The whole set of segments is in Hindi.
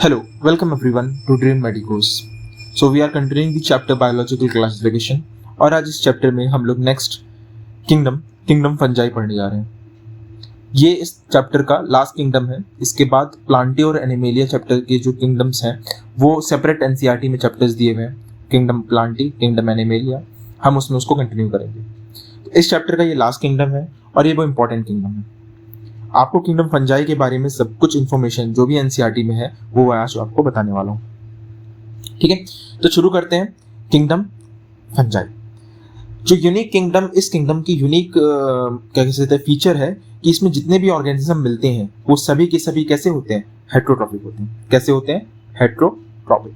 Hello, welcome everyone to Dream Medicos. So we are continuing the chapter biological classification और आज इस चैप्टर में हम लोग नेक्स्ट किंगडम फंजाई पढ़ने जा रहे हैं। ये इस चैप्टर का लास्ट किंगडम है। इसके बाद प्लांटिया और एनिमेलिया चैप्टर के जो किंगडम्स हैं वो सेपरेट एनसीईआरटी में चैप्टर्स दिए हुए हैं। किंगडम प्लांटी, किंगडम एनिमेलिया, हम उसमें उसको कंटिन्यू करेंगे। तो इस चैप्टर का ये लास्ट किंगडम है और ये वो इंपॉर्टेंट किंगडम है। आपको किंगडम फंजाई के बारे में सब कुछ इन्फॉर्मेशन जो भी एनसीईआरटी में है वो आज आपको बताने वाला हूँ। ठीक है, तो शुरू करते हैं। किंगडम फंजाई जो यूनिक किंगडम, इस किंगडम की यूनिक क्या कह सकते हैं फीचर है कि इसमें जितने भी ऑर्गेनिज्म मिलते हैं वो सभी के सभी कैसे होते हैं, हेट्रोट्रॉपिक होते हैं। कैसे होते हैं? Heterotrophic.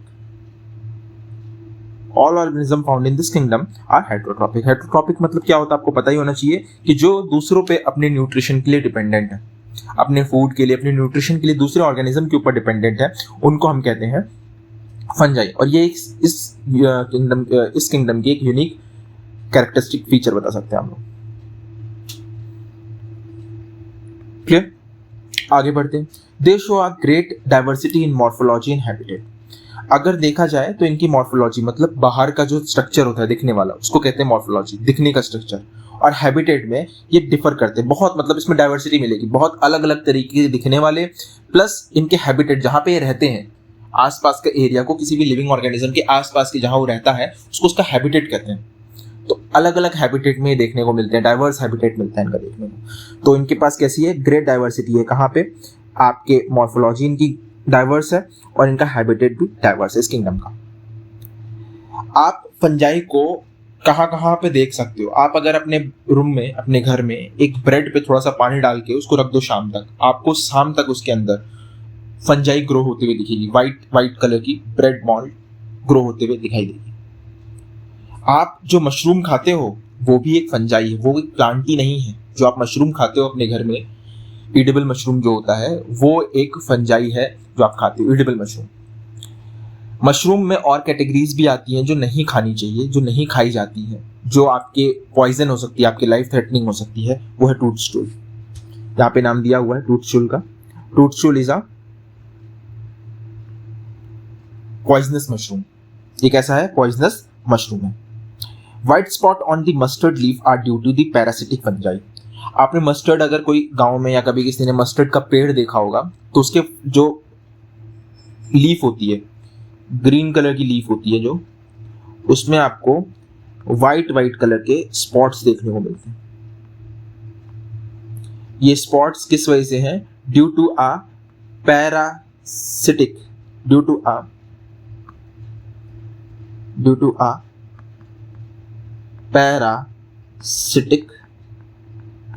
All organism found in this kingdom are heterotrophic. Heterotrophic मतलब क्या होता है आपको पता ही होना चाहिए कि जो दूसरों पे अपने न्यूट्रिशन के लिए डिपेंडेंट है, अपने फूड के लिए, अपने न्यूट्रिशन के लिए दूसरे ऑर्गेनिज्म के ऊपर डिपेंडेंट है, उनको हम कहते हैं फंजाई। और ये इस किंगडम की एक यूनिक कैरेक्टरिस्टिक फीचर बता सकते हैं हम लोग। क्लियर? आगे बढ़ते हैं। दे show a great diversity in morphology and habitat. अगर देखा जाए तो इनकी मॉर्फोलॉजी मतलब बाहर का जो स्ट्रक्चर होता है दिखने वाला, उसको कहते हैं मॉर्फोलॉजी, दिखने का स्ट्रक्चर। और हैबिटेट में ये डिफर करते हैं बहुत, मतलब इसमें डाइवर्सिटी मिलेगी, बहुत अलग अलग तरीके के दिखने वाले, प्लस इनके हैबिटेट जहां पे ये रहते हैं, आसपास का एरिया को, किसी भी लिविंग ऑर्गेनिज्म के आसपास के जहां वो रहता है उसको उसका हैबिटेट कहते हैं। तो अलग अलग हैबिटेट में देखने को मिलते हैं, डाइवर्स हैबिटेट मिलता है इनका देखने को। तो इनके पास कैसी है? ग्रेट डाइवर्सिटी है। कहाँ पे? आपके मॉर्फोलॉजी इनकी डाइवर्स है और इनका हैबिटेट भी डाइवर्स है इस किंगडम का। आप फंजाई को कहाँ पे देख सकते हो? आप अगर अपने रूम में, अपने घर में एक ब्रेड पे थोड़ा सा पानी डाल के उसको रख दो शाम तक, आपको शाम तक उसके अंदर फंजाई ग्रो होते हुए दिखेगी। वाइट कलर की ब्रेड मॉल्ड ग्रो होते हुए दिखाई देगी। आप जो मशरूम खाते हो वो भी एक फंजाई है, वो एक प्लांटी नहीं है। जो आप मशरूम खाते हो अपने घर में, ईडेबल मशरूम जो होता है वो एक फंजाई है जो आप खाते हो, ईडेबल मशरूम। मशरूम में और कैटेगरीज भी आती हैं जो नहीं खानी चाहिए, जो नहीं खाई जाती हैं, जो आपके पॉइजन हो सकती है, आपके लाइफ थ्रेटनिंग हो सकती है, वो है टूथस्टूल। यहाँ पे नाम दिया हुआ है टूथस्टूल का। Toadstool is a poisonous mushroom. ये कैसा है? पॉइजनस मशरूम है। White spot on the mustard leaf are due to the parasitic fungi. आपने मस्टर्ड, अगर कोई गांव में या कभी किसी ने मस्टर्ड का पेड़ देखा होगा तो उसके जो लीफ होती है, ग्रीन कलर की लीफ होती है, जो उसमें आपको वाइट कलर के स्पॉट्स देखने को मिलते हैं। ये स्पॉट्स किस वजह से हैं? Due to a parasitic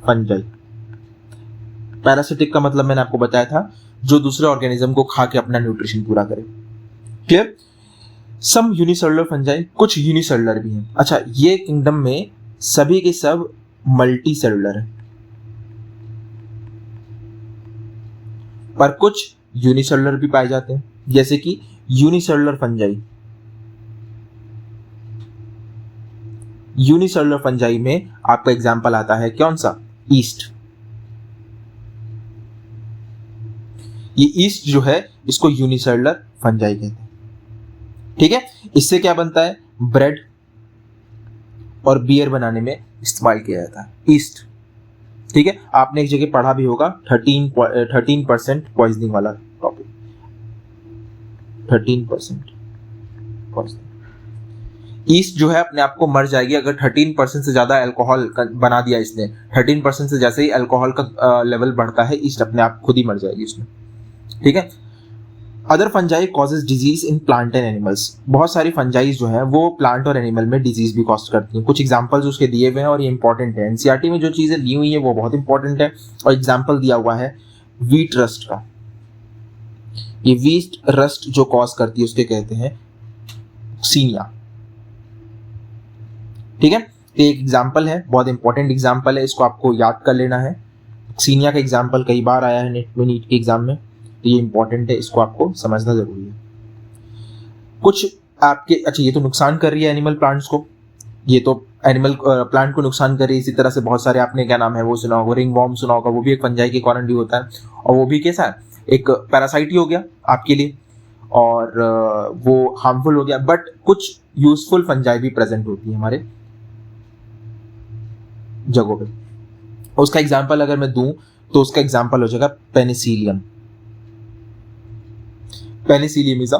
fungi. Parasitic का मतलब मैंने आपको बताया था, जो दूसरे ऑर्गेनिज्म को खा के अपना न्यूट्रिशन पूरा करे। क्लियर? सम यूनिसेलुलर फंजाई, कुछ यूनिसेलुलर भी हैं। अच्छा, ये किंगडम में सभी के सब मल्टी सेलुलर है, पर कुछ यूनिसेलुलर भी पाए जाते हैं, जैसे कि यूनिसेलुलर फंजाई। यूनिसेलुलर फंजाई में आपका एग्जांपल आता है कौन सा? ईस्ट। ये ईस्ट जो है इसको यूनिसेलुलर फंजाई कहते हैं। ठीक है, इससे क्या बनता है? ब्रेड और बियर बनाने में इस्तेमाल किया जाता है ईस्ट। ठीक है, आपने एक जगह पढ़ा भी होगा 13% पॉइजनिंग वाला टॉपिक। 13% पॉइजनिंग। ईस्ट जो है अपने आप को मर जाएगी अगर 13% से ज्यादा अल्कोहल बना दिया इसने। 13% से जैसे ही अल्कोहल का लेवल बढ़ता है, ईस्ट अपने आप खुद ही मर जाएगी इसमें। ठीक है। Other fungi causes disease in plant and animals. बहुत सारी फंजाई जो है वो प्लांट और एनिमल में डिजीज भी कॉज करती हैं। कुछ एग्जांपल्स उसके दिए हुए हैं और ये इंपॉर्टेंट है। एनसीईआरटी में जो चीजें दी हुई है वो बहुत इंपॉर्टेंट है। और एग्जाम्पल दिया हुआ है व्हीट रस्ट का। ये व्हीट रस्ट जो कॉज करती है उसके कहते हैं सीनिया। ठीक है, तो एक एग्जाम्पल है, बहुत इंपॉर्टेंट एग्जाम्पल है, इसको आपको याद कर लेना है। सीनिया का एग्जाम्पल कई बार आया है नीट के एग्जाम में, तो ये इंपॉर्टेंट है, इसको आपको समझना जरूरी है। कुछ आपके, अच्छा ये तो नुकसान कर रही है एनिमल प्लांट्स को, ये तो एनिमल प्लांट को नुकसान कर रही है। इसी तरह से बहुत सारे आपने क्या नाम है वो सुना होगा, रिंग वॉर्म सुना होगा, वो भी एक फंजाई के कारण भी होता है और वो भी कैसा है? एक पैरासाइट ही हो गया आपके लिए। और वो हार्मफुल हो गया, बट कुछ यूजफुल फंजाई भी प्रेजेंट होती है हमारे जगहों पे। उसका एग्जांपल अगर मैं दूं तो उसका एग्जांपल हो जाएगा पेनिसिलियम। पेनिसिलियम इज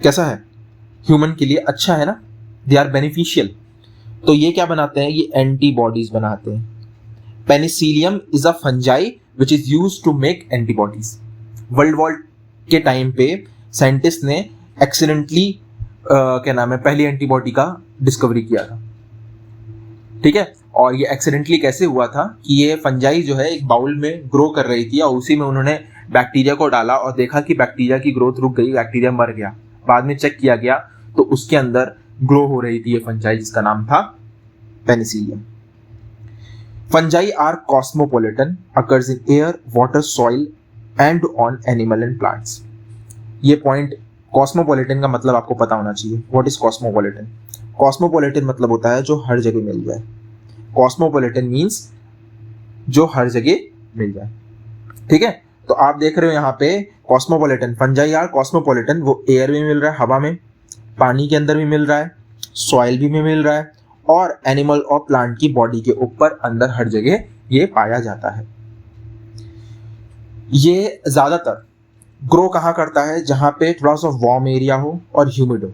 कैसा है, ह्यूमन के लिए अच्छा है ना, दे आर बेनिफिशियल। तो ये क्या बनाते हैं, ये एंटीबॉडीज बनाते हैं। Penicillium is a fungi which is used to make antibodies. World war के टाइम पे साइंटिस्ट ने एक्सीडेंटली क्या नाम है, पहली एंटीबॉडी का डिस्कवरी किया था, ठीक है। और ये एक्सीडेंटली कैसे हुआ था कि ये फंजाई जो है एक बाउल में ग्रो कर रही थी और उसी में उन्होंने बैक्टीरिया को डाला और देखा कि बैक्टीरिया की ग्रोथ रुक गई, बैक्टीरिया मर गया। बाद में चेक किया गया तो उसके अंदर ग्रो हो रही थी ये फंजाई, जिसका नाम था penicillium. Fungi are cosmopolitan, occurs in air, water, soil and on animal and plants. ये पॉइंट, कॉस्मोपोलिटन का मतलब आपको पता होना चाहिए। What is cosmopolitan? कॉस्मोपोलिटन मतलब होता है जो हर जगह मिल जाए। कॉस्मोपोलिटन मीन्स जो हर जगह मिल जाए, ठीक है। तो आप देख रहे हो यहाँ पे कॉस्मोपोलिटन, फंजाई आर कॉस्मोपोलिटन, वो एयर में मिल रहा है, हवा में, पानी के अंदर भी मिल रहा है, सॉइल भी में मिल रहा है, और एनिमल और प्लांट की बॉडी के ऊपर अंदर हर जगह ये पाया जाता है। ये ज्यादातर ग्रो कहाँ करता है, जहां पे थोड़ा सा वार्म एरिया हो और ह्यूमिड हो।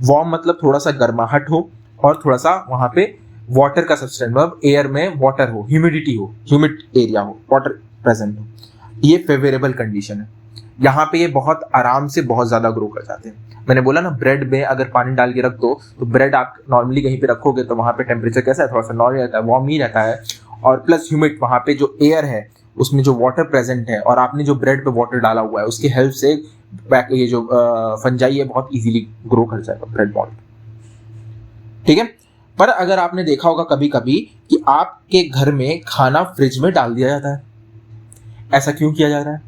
वार्म मतलब थोड़ा सा गर्माहट हो और थोड़ा सा वहां पे वाटर का सब्सटेंस, मतलब एयर में वाटर हो, ह्यूमिडिटी हो, ह्यूमिड एरिया हो, वाटर प्रेजेंट हो, ये फेवरेबल कंडीशन है। यहाँ पे ये बहुत आराम से बहुत ज्यादा ग्रो कर जाते हैं। मैंने बोला ना, ब्रेड में अगर पानी डाल के रख दो तो ब्रेड आप नॉर्मली कहीं पे रखोगे तो वहां पे टेम्परेचर कैसा है, थोड़ा सा नॉर्मल रहता है, वार्म ही रहता है, और प्लस ह्यूमिड, वहां पे जो एयर है उसमें जो वाटर प्रेजेंट है और आपने जो ब्रेड पे वाटर डाला हुआ है उसकी हेल्प से ये जो फंजाई है बहुत इजीली ग्रो कर जाएगा ब्रेड बॉल, ठीक है। पर अगर आपने देखा होगा कभी कभी कि आपके घर में खाना फ्रिज में डाल दिया जाता है, ऐसा क्यों किया जा रहा है?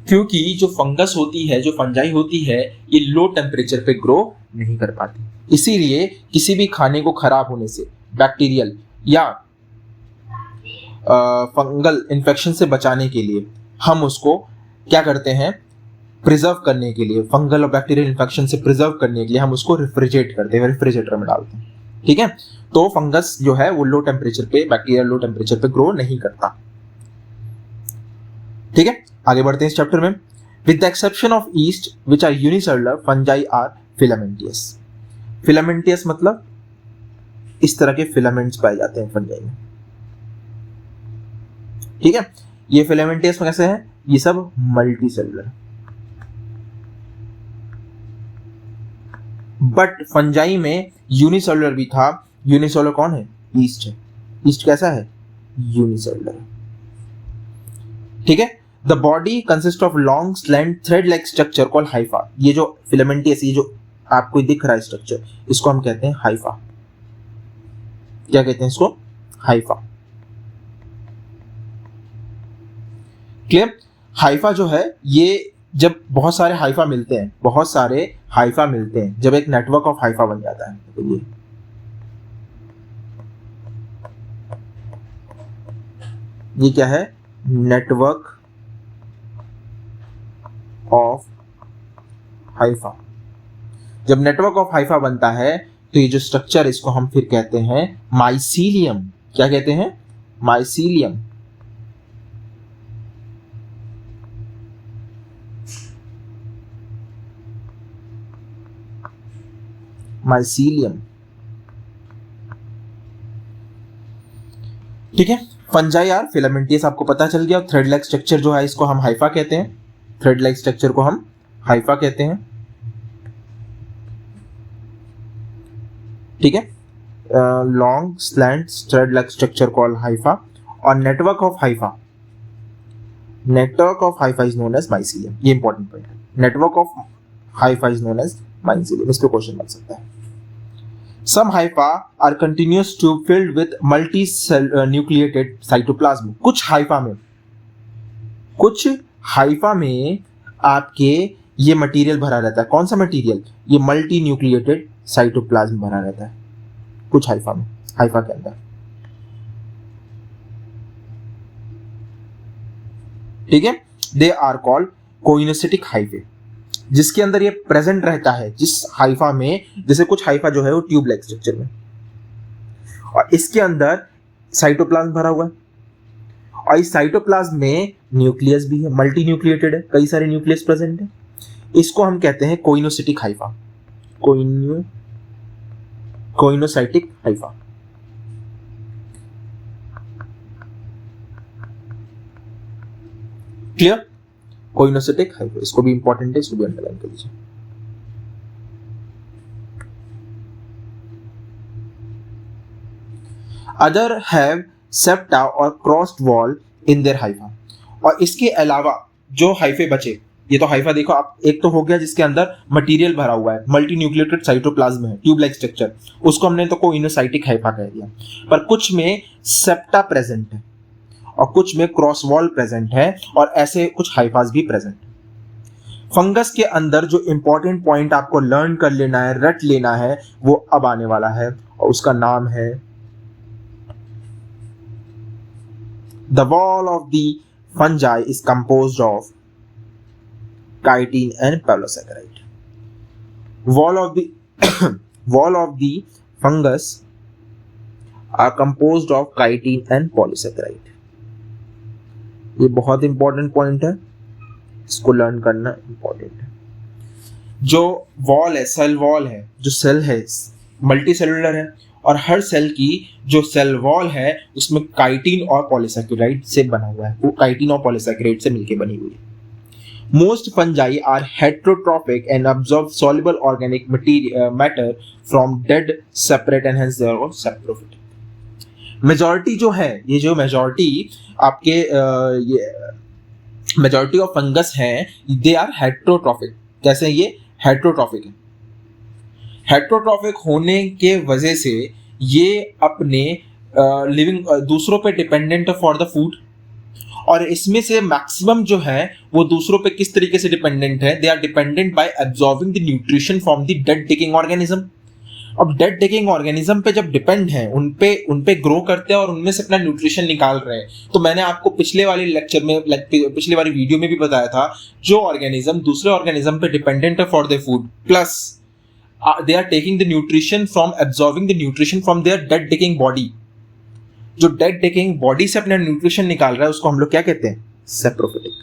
क्योंकि जो फंगस होती है, जो फंजाई होती है, ये लो टेम्परेचर पे ग्रो नहीं कर पाती। इसीलिए किसी भी खाने को खराब होने से, बैक्टीरियल या फंगल इन्फेक्शन से बचाने के लिए हम उसको क्या करते हैं, प्रिजर्व करने के लिए, फंगल और बैक्टीरियल इन्फेक्शन से प्रिजर्व करने के लिए हम उसको रेफ्रिजरेट करते हैं, रेफ्रिजरेटर में डालते हैं, ठीक है। तो फंगस जो है वो लो टेम्परेचर पे, बैक्टीरिया लो टेम्परेचर पे ग्रो नहीं करता, ठीक है। आगे बढ़ते हैं इस चैप्टर में। With the exception of yeast which are unicellular, fungi are filamentous. Filamentous मतलब इस तरह के फिलामेंट्स पाए जाते हैं फंजाई में, ठीक है। ये फिलामेंटियस में कैसे है, ये सब मल्टी सेलुलर। बट फंजाई में यूनिसेलुलर भी था। यूनिसेलुलर कौन है? ईस्ट है। ईस्ट कैसा है? यूनिसेलुलर, ठीक है। The body consist of long slant thread like structure called Haifa. ये जो फिलामेंटियस, ये जो आपको दिख रहा है स्ट्रक्चर, इसको हम कहते हैं हाइफा। क्या कहते हैं इसको? Haifa, clear. हाइफा जो है, ये जब बहुत सारे हाइफा मिलते हैं, बहुत सारे हाइफा मिलते हैं, जब एक नेटवर्क ऑफ हाइफा बन जाता है, तो ये क्या है? Network of Haifa. जब नेटवर्क ऑफ हाइफा बनता है तो ये जो स्ट्रक्चर, इसको हम फिर कहते हैं माइसीलियम। क्या कहते हैं? माइसीलियम। माइसीलियम, ठीक है। फंजाई आर फिलामेंटियस आपको पता चल गया। थ्रेड लाइक स्ट्रक्चर जो है इसको हम हाइफा कहते हैं। थ्रेड लाइक स्ट्रक्चर को हम हाइफा कहते हैं, ठीक है। Long slant thread like structure called hypha. और network of hypha, network of hypha is known as mycelium. ये इंपॉर्टेंट पॉइंट है, network of hypha is known as mycelium. इस पे क्वेश्चन बन सकता है। Some hypha are continuous tube filled with multi-nucleated cytoplasm. कुछ हाइफा में आपके ये मटेरियल भरा रहता है। कौन सा मटेरियल? ये मल्टी न्यूक्लिएटेड साइटोप्लाज्म भरा रहता है कुछ हाइफा में, हाइफा के अंदर, ठीक है। दे आर कॉल्ड कोइनोसिटिक हाइफे, जिसके अंदर ये प्रेजेंट रहता है, जिस हाइफा में, जैसे कुछ हाइफा जो है वो ट्यूब लाइक स्ट्रक्चर में, और इसके अंदर साइटोप्लाज्म भरा हुआ है, और इस साइटोप्लाज्म में न्यूक्लियस भी है, मल्टी न्यूक्लिएटेड है, कई सारे न्यूक्लियस प्रेजेंट है। इसको हम कहते हैं कोइनोसिटिक Haifa, coenocytic Haifa. Clear? कोइनोसिटिक Haifa, इसको भी इंपॉर्टेंट है, इसको भी अंडरलाइन कर लीजिए। अदर हैव सेप्टा और crossed wall in their Haifa, और इसके अलावा जो हाइफे बचे, ये तो हाइफा देखो आप, एक तो हो गया जिसके अंदर मटेरियल भरा हुआ है, मल्टी न्यूक्लिएटेड साइटोप्लाज्म है, ट्यूब लाइक स्ट्रक्चर, उसको हमने तो कोइनोसाइटिक हाइफा कह दिया। पर कुछ में सेप्टा प्रेजेंट है और कुछ में क्रॉस वॉल प्रेजेंट है, और ऐसे कुछ हाइफास भी प्रेजेंट है। फंगस के अंदर जो इंपॉर्टेंट पॉइंट आपको लर्न कर लेना है, रट लेना है, वो अब आने वाला है, और उसका नाम है the wall of the fungi is composed of chitin and polysaccharide. Wall of the fungus are composed of chitin and polysaccharide. ये बहुत इंपॉर्टेंट पॉइंट है, इसको लर्न करना इंपॉर्टेंट है। जो वॉल है, सेल वॉल है, जो सेल है मल्टी सेलुलर है, और हर सेल की जो सेल वॉल है उसमें काइटिन और पॉलीसैकेराइड से बना हुआ है, वो काइटिन और पॉलीसैकेराइड से मिलकर बनी हुई है। Most fungi are heterotrophic and absorb soluble organic matter from dead, separate and hence they are all saprophytic. Majority जो है, ये जो मेजॉरिटी आपके ये मेजॉरिटी ऑफ फंगस हैं, दे आर हेट्रोट्रॉफिक। कैसे ये हेट्रोट्रॉफिक है? हेट्रोट्रॉफिक होने के वजह से ये अपने लिविंग दूसरों पे डिपेंडेंट है फॉर द फूड, और इसमें से मैक्सिमम जो है वो दूसरों पे किस तरीके से डिपेंडेंट है? They are dependent by absorbing the nutrition from the dead decaying organism. अब डेड डिकिंग ऑर्गेनिज्म पे जब डिपेंड है, उनपे ग्रो करते हैं और उनमें से अपना न्यूट्रिशन निकाल रहे हैं। तो मैंने आपको पिछले वाले लेक्चर में, पिछले वाली वीडियो में भी बताया था, जो ऑर्गेनिज्म दूसरे ऑर्गेनिज्म पे डिपेंडेंट है for their food, plus they are taking the nutrition from absorbing the nutrition from their dead decaying body. जो डेड डिकिंग बॉडी से अपना न्यूट्रिशन निकाल रहा है उसको हम लोग क्या कहते हैं? सेप्रोफाइटिक।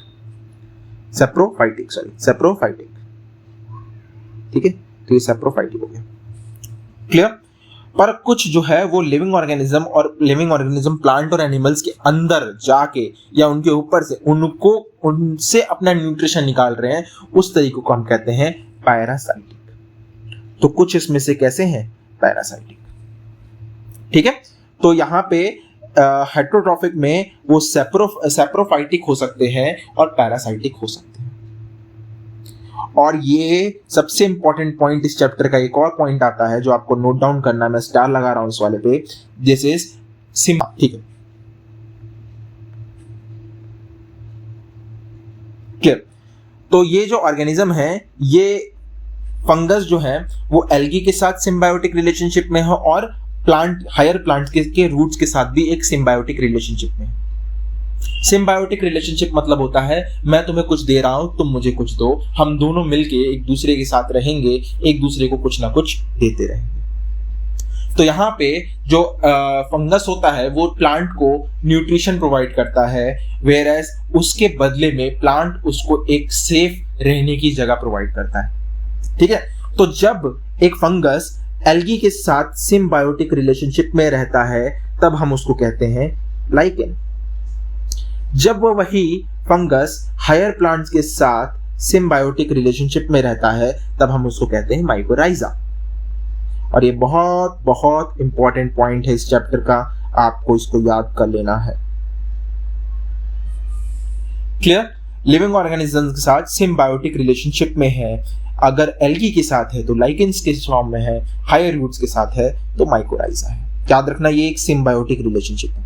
ठीक है, तो ये सेप्रोफाइटिक हो गया। क्लियर? पर कुछ जो है वो लिविंग ऑर्गेनिज्म, और लिविंग ऑर्गेनिज्म प्लांट और एनिमल्स के अंदर जाके या उनके ऊपर से उनसे अपना न्यूट्रिशन निकाल रहे हैं, उस तरीके को हम कहते हैं पैरासाइटिक। तो कुछ इसमें से कैसे हैं? पैरासाइटिक। ठीक है, तो यहाँ पे हेट्रोट्रॉफिक में वो सेप्रोफाइटिक हो सकते हैं और पैरासाइटिक हो सकते हैं। और ये सबसे इंपॉर्टेंट पॉइंट इस चैप्टर का एक और पॉइंट आता है जो आपको नोट डाउन करना है, मैं स्टार लगा रहा हूं इस वाले पे, दिस इज सिम्बा। ठीक है, क्लियर? तो ये जो ऑर्गेनिज्म है, ये फंगस जो है वो एल्गी के साथ सिम्बायोटिक रिलेशनशिप में है, और प्लांट, हायर प्लांट के रूट्स के साथ भी एक सिम्बायोटिक रिलेशनशिप में है। सिम्बायोटिक रिलेशनशिप मतलब होता है मैं तुम्हें कुछ दे रहा हूं, तुम मुझे कुछ दो, हम दोनों मिलके एक दूसरे के साथ रहेंगे, एक दूसरे को कुछ ना कुछ देते रहेंगे। तो यहाँ पे जो फंगस होता है वो प्लांट को न्यूट्रिशन प्रोवाइड करता है, वेयर एज उसके बदले में प्लांट उसको एक सेफ रहने की जगह प्रोवाइड करता है। ठीक है, तो जब एक फंगस एल्गी के साथ सिम्बायोटिक रिलेशनशिप में रहता है तब हम उसको कहते हैं लाइकेन। जब वो वही फंगस हायर प्लांट्स के साथ सिम्बायोटिक रिलेशनशिप में रहता है तब हम उसको कहते हैं माइकोराइजा। और ये बहुत बहुत इंपॉर्टेंट पॉइंट है इस चैप्टर का, आपको इसको याद कर लेना है। क्लियर? लिविंग ऑर्गेनिज्म के साथ सिम्बायोटिक रिलेशनशिप में है, अगर एल्गी के साथ है तो लाइकेन्स के फॉर्म में है, हायर रूट्स के साथ है तो माइकोराइजा है। याद रखना ये एक सिम्बायोटिक रिलेशनशिप है,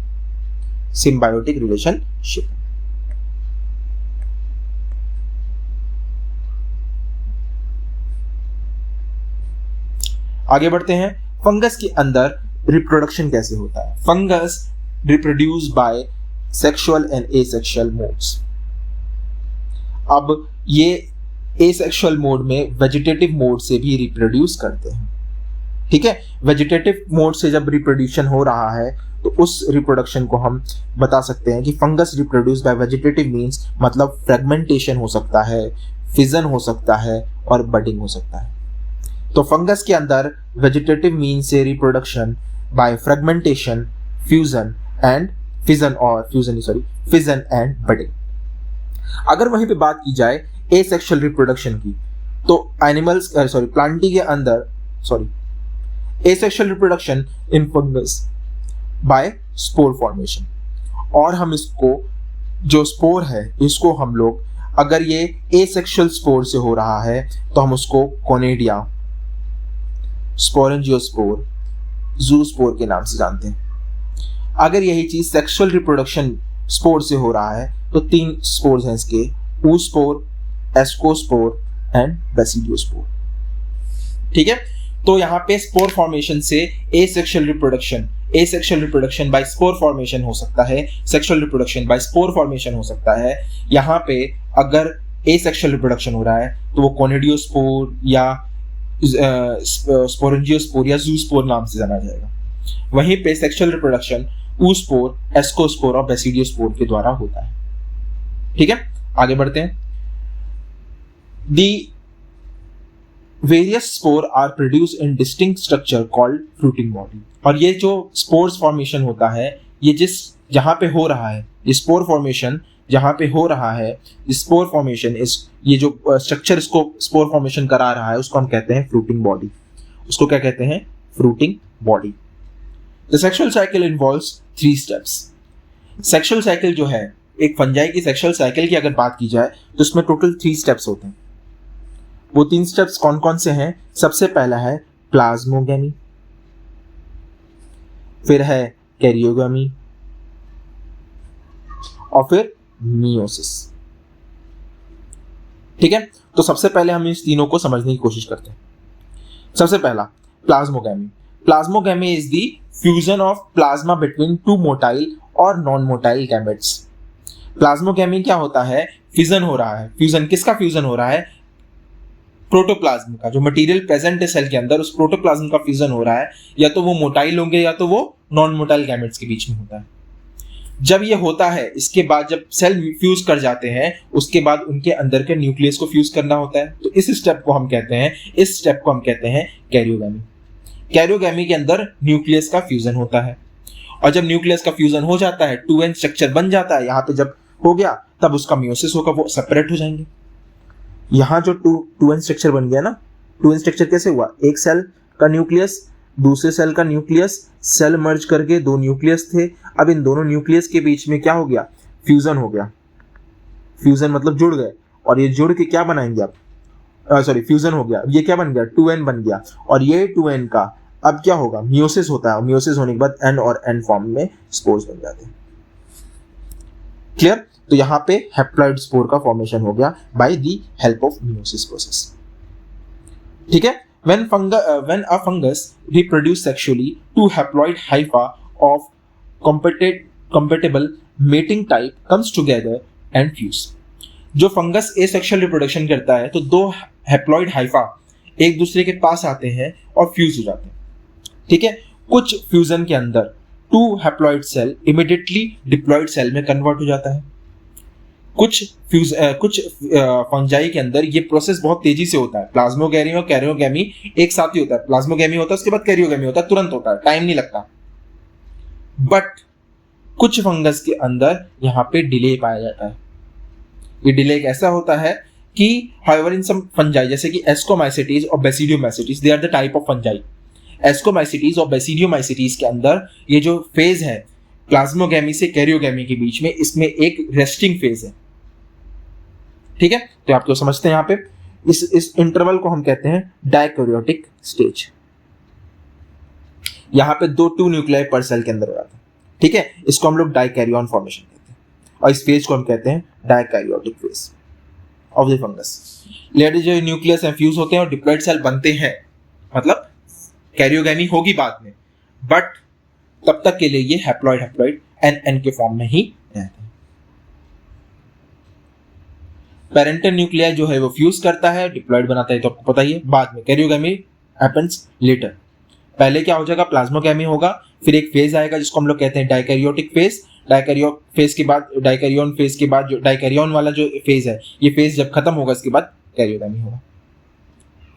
सिम्बायोटिक रिलेशनशिप। आगे बढ़ते हैं। फंगस के अंदर रिप्रोडक्शन कैसे होता है? Fungus reproduce by sexual and asexual modes. अब ये एसेक्सुअल मोड में वेजिटेटिव मोड से भी रिप्रोड्यूस करते हैं। ठीक है, वेजिटेटिव मोड से जब रिप्रोड्यूशन हो रहा है तो उस रिप्रोडक्शन को हम बता सकते हैं कि fungus reproduce by vegetative means, मतलब फ्रेगमेंटेशन हो सकता है, फिजन हो सकता है और बडिंग हो सकता है। तो फंगस के अंदर वेजिटेटिव मीन्स से reproduction by fragmentation, fusion and fission and budding. अगर वहीं पे बात की जाए एसेक्सुअल रिप्रोडक्शन की, तो प्लांटी के अंदर asexual reproduction in fungus by spore formation. और हम इसको, जो स्पोर है इसको हम लोग, अगर ये एसेक्सुअल स्पोर से हो रहा है तो हम उसको कोनेडिया, स्पोरेंजियोस्पोर, जूस्पोर के नाम से जानते हैं। अगर यही चीज सेक्सुअल रिप्रोडक्शन स्पोर से हो रहा है तो 3 स्पोर्स हैं इसके, oospore, ascospore एंड basidiospore। ठीक है, तो यहाँ पे स्पोर फॉर्मेशन से asexual reproduction by spore formation हो सकता है, sexual reproduction by spore formation हो सकता है। यहाँ पे अगर एसेक्सुअल रिप्रोडक्शन हो रहा है तो वो कोनेडियोस्पोर या स्पोरेंजियोस्पोर या जूस्पोर नाम से जाना जाएगा। वहीं पे सेक्सुअल रिप्रोडक्शन oospore, ascospore और basidiospore के द्वारा होता है। ठीक है, आगे बढ़ते हैं। The various spore are produced in distinct structure called fruiting body। और ये जो spores formation होता है, ये जहां पे हो रहा है, ये spore formation जहां पे हो रहा है, spore formation ये जो structure इसको spore formation करा रहा है उसको हम कहते हैं fruiting body। उसको क्या कहते हैं? fruiting body। The sexual cycle involves 3 steps। Sexual cycle जो है, एक फंजाई की सेक्सुअल साइकिल की अगर बात की जाए तो इसमें टोटल 3 स्टेप्स होते हैं। वो 3 स्टेप्स कौन कौन से हैं? सबसे पहला है प्लाज्मोगेमी, फिर है कैरियोगेमी और फिर मियोसिस। ठीक है, तो सबसे पहले हम इस तीनों को समझने की कोशिश करते हैं। सबसे पहला plasmogamy. Plasmogamy is the fusion of plasma between 2 motile और नॉन मोटाइल गैमेट्स। प्लाज्मोगेमी क्या होता है? फ्यूजन हो रहा है। फ्यूजन किसका फ्यूजन हो रहा है? प्रोटोप्लाज्म का। जो मटेरियल प्रेजेंट है सेल के अंदर, उस प्रोटोप्लाज्म का फ्यूजन हो रहा है। या तो वो मोटाइल होंगे या तो वो नॉन मोटाइल गैमेट्स के बीच में होता है। जब ये होता है, इसके बाद जब सेल फ्यूज कर जाते हैं, उसके बाद उनके अंदर के न्यूक्लियस को फ्यूज करना होता है। तो इस स्टेप को हम कहते हैं कैरियोगेमी। कैरियोगेमी के अंदर न्यूक्लियस का फ्यूजन होता है, और जब न्यूक्लियस का फ्यूजन हो जाता है, 2n स्ट्रक्चर बन जाता है। यहाँ पे जब हो गया तब उसका मियोसिस होगा, वो सेपरेट हो जाएंगे। यहाँ जो 2n स्ट्रक्चर बन गया ना, 2n स्ट्रक्चर कैसे हुआ? एक सेल का न्यूक्लियस, दूसरे सेल का न्यूक्लियस, सेल मर्ज करके 2 न्यूक्लियस थे। अब इन दोनों न्यूक्लियस के बीच में क्या हो गया? फ्यूजन हो गया। फ्यूजन मतलब जुड़ गए, और ये जुड़ के क्या बनाएंगे अब? फ्यूजन हो गया। ये क्या बन गया? 2n बन गया, और ये 2n का अब क्या होगा? मियोसिस होता है। मियोसिस होने के बाद n और n फॉर्म में स्पोर्स बन जाते हैं। क्लियर? तो यहाँ पे हैप्लॉइड स्पोर का फॉर्मेशन हो गया by the help of meiosis process. ठीक है, when a fungus reproduce sexually, 2 haploid hypha of compatible mating type comes together and fuse। जो फंगस एसेक्सुअल रिप्रोडक्शन करता है तो 2 हैप्लॉइड हाइफा एक दूसरे के पास आते हैं और फ्यूज हो जाते हैं। ठीक है, कुछ फ्यूजन के अंदर 2 haploid cell immediately diploid cell में कन्वर्ट हो जाता है। कुछ फंजाई के अंदर ये प्रोसेस बहुत तेजी से होता है। प्लाज्मोगेमी और कैरियोगेमी एक साथ ही होता है। प्लाज्मोगेमी होता है, उसके बाद कैरियोगेमी होता है, तुरंत होता है, टाइम नहीं लगता। बट कुछ फंगस के अंदर यहाँ पे डिले पाया जाता है। ये डिले कैसा होता है कि हाउएवर इन सम फंजाई जैसे कि एस्कोमाइसिटीज और basidiomycetes, they are the type of fungi. Ascomycetes और बेसिडियोमाइसिटीज के अंदर ये जो फेज है प्लाज्मोगेमी से कैरियोगेमी के बीच में, इसमें एक रेस्टिंग फेज है। ठीक है, तो आप तो समझते हैं यहाँ पे इस इंटरवल को हम कहते हैं डायकैरियोटिक स्टेज। यहाँ पे 2 न्यूक्लियाई पर सेल के अंदर हो जाता है। ठीक है, इसको हम लोग डायकैरियन फॉर्मेशन कहते हैं, और इस फेज को हम कहते हैं dikaryotic phase of the fungus. Later जो न्यूक्लियस में फ्यूज होते हैं और डिप्लॉइड सेल बनते हैं, मतलब कैरियोगेमी होगी बाद में, बट तब तक के लिए ये हैप्लॉइड एन के फॉर्म में ही रहते हैं। पेरेंटल न्यूक्लियाई जो है वो फ्यूज करता है, डिप्लॉइड बनाता है, तो आपको पता ही है। बाद में कैरियोगैमी हैपेंस लेटर। पहले क्या हो जाएगा, प्लाज्मोगैमी होगा, फिर एक फेज आएगा जिसको हम लोग कहते हैं डाइकैरियोटिक फेज। डाइकैरियोट फेज के बाद, डाइकैरियोन फेज के बाद जो डाइकैरियोन वाला जो फेज है, ये फेज जब खत्म होगा इसके बाद कैरियोगैमी होगा।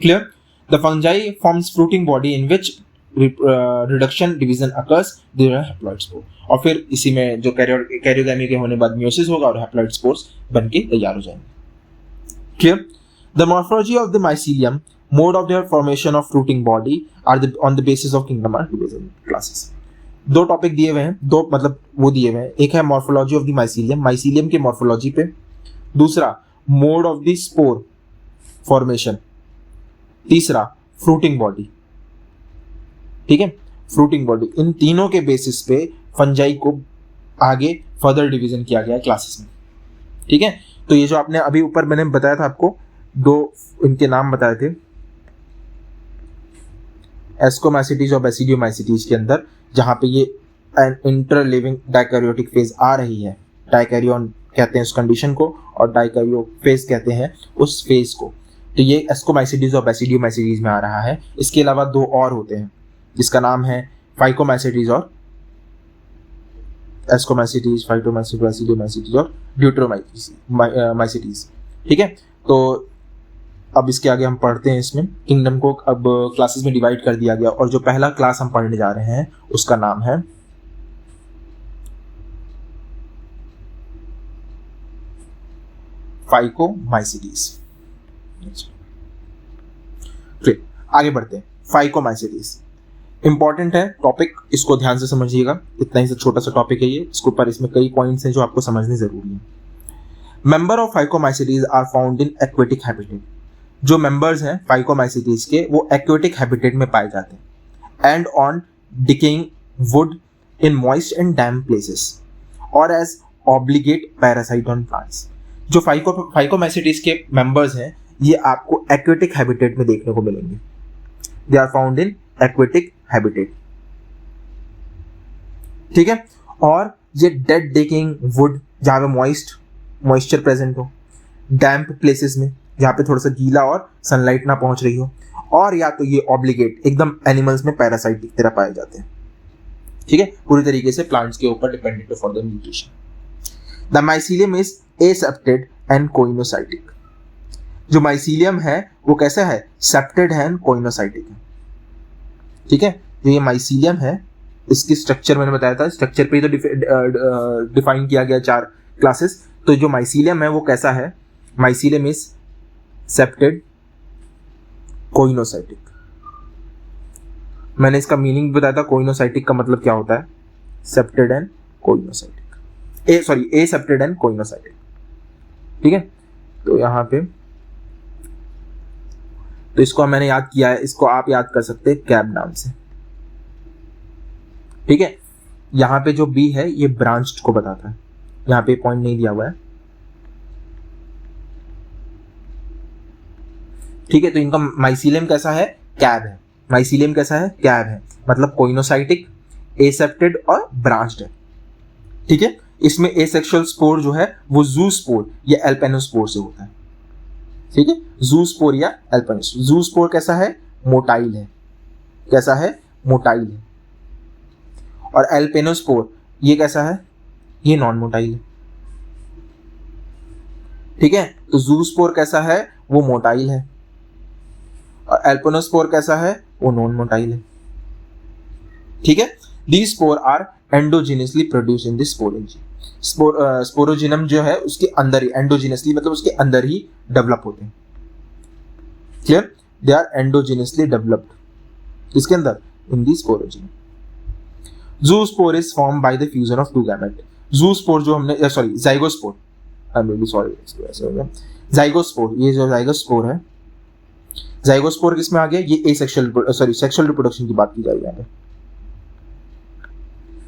Clear? The fungi forms fruiting body in which reduction division occurs there are haploid spore. और फिर इसी में जो कैरियोगैमी के होने बाद मियोसिस होगा और हैप्लॉइड स्पोर्स बन के तैयार हो जाएंगे। Clear? The morphology of the mycelium, mode of their formation of fruiting body are on the basis of kingdom are division classes. दो टॉपिक दिए हुए हैं, दो मतलब वो दिए हुए हैं। एक है morphology of the mycelium, mycelium के मॉर्फोलॉजी पे। दूसरा mode of the spore formation. तीसरा फ्रूटिंग बॉडी। ठीक है, फ्रूटिंग बॉडी। इन तीनों के बेसिस पे फंजाई को आगे फर्दर डिवीजन किया गया क्लासेस में। ठीक है, तो ये जो आपने अभी ऊपर मैंने बताया था आपको, दो इनके नाम बताए थे, एस्कोमाइसिटीज और बेसिडियोमाइसिटीज के अंदर, जहां पे ये इंटरलिविंग डाइकैरियोटिक फेज आ रही है। डाइकैरियोन कहते हैं उस कंडीशन को और डाइकैरियो फेज कहते हैं उस फेज को। तो ये एस्कोमाइसिटीज और बेसिडियोमाइसिटीज में आ रहा है। इसके अलावा दो और होते हैं जिसका नाम है फाइकोमाइसिटीज और एस्कोमाइसिटीज, फाइटोमाइसिटीज, बेसिडियोमाइसिटीज और ड्यूटेरोमाइसिटीज। ठीक है, तो अब इसके आगे हम पढ़ते हैं। इसमें किंगडम को अब क्लासेस में डिवाइड कर दिया गया और जो पहला क्लास हम पढ़ने जा रहे हैं उसका नाम है फाइकोमाइसिटीज। फिर आगे बढ़ते हैं। फाइकोमाइसिटीज इंपॉर्टेंट है टॉपिक, इसको ध्यान से समझिएगा। इतना ही छोटा सा टॉपिक है ये, इसके ऊपर इसमें कई पॉइंट्स हैं जो आपको समझने जरूरी है। Member of Phycomycetes are found in aquatic habitat. जो मेंबर्स हैं फाइकोमाइसिटीज के वो एक्वेटिक हैबिटेट में पाए जाते हैं। And on decaying wood in moist and damp places और as obligate parasite on plants. जो फाइकोमाइसिटीज के मेंबर्स हैं ये आपको एक्वेटिक हैबिटेट में देखने को मिलेंगे। They are found in aquatic habitat. ठीक है, और ये डेड डेकिंग वुड जहां पे मॉइस्चर प्रेजेंट हो, डैम्प प्लेसेस में जहां पे थोड़ा सा गीला और सनलाइट ना पहुंच रही हो, और या तो ये ऑब्लिगेट एकदम एनिमल्स में पैरासाइट की तरह पाए जाते हैं। ठीक है, पूरी तरीके से प्लांट्स के ऊपर dependent for the nutrition. The mycelium is aseptate and coenocytic. जो माइसीलियम है वो कैसा है, सेप्टेड है एंड कोइनोसाइटिक है। ठीक है, जो ये माइसीलियम है इसकी स्ट्रक्चर मैंने बताया था, स्ट्रक्चर पे ही तो डिफाइन किया गया 4 क्लासेस। तो जो माइसीलियम है वो कैसा है, माइसीलियम इज सेप्टेड कोइनोसाइटिक। मैंने इसका मीनिंग बताया था, कोइनोसाइटिक का मतलब क्या होता है, septate and coenocytic, एसेप्टेड and coenocytic. ठीक है, तो यहां पे तो इसको मैंने याद किया है, इसको आप याद कर सकते हैं कैब नाम से। ठीक है, यहां पे जो बी है ये ब्रांच्ड को बताता है, यहां पे पॉइंट नहीं दिया हुआ है। ठीक है, तो इनका माइसीलियम कैसा है, कैब है। माइसीलियम कैसा है, कैब है, मतलब कोइनोसाइटिक, एसेप्टेड और ब्रांच्ड है। ठीक है, इसमें एसेक्सुअल स्पोर जो है वो जू स्पोर या एल्पेनोस्पोर से होता है। ठीक है, जू स्पोर या एल्पेनोस्पोर। जू स्पोर कैसा है, मोटाइल है, कैसा है, मोटाइल है। और एल्पेनोस्पोर ये कैसा है, ये नॉन मोटाइल है। ठीक है, तो जू स्पोर कैसा है, वो मोटाइल है, और एल्पेनोस्पोर कैसा है, वो नॉन मोटाइल है। ठीक है, these spore are endogenously produced in the sporangium। स्पोरोजिनम जो है उसके अंदर ही, एंडोजिनसली मतलब उसके अंदर ही डेवलप होते हैं। Clear, they are endogenously developed किसके अंदर, in the sporangium. Zoospore is form by the fusion of 2 gamete. Zoospore जो हमने sorry zygospore, I am really sorry, ऐसे हो गया ज़ाइगोस्पोर। ये जो ज़ाइगोस्पोर है, ज़ाइगोस्पोर किसमें आ गया, ये एसेक्सुअल सेक्सुअल रिप्रोडक्शन की बात की जाएगी यहाँ पे।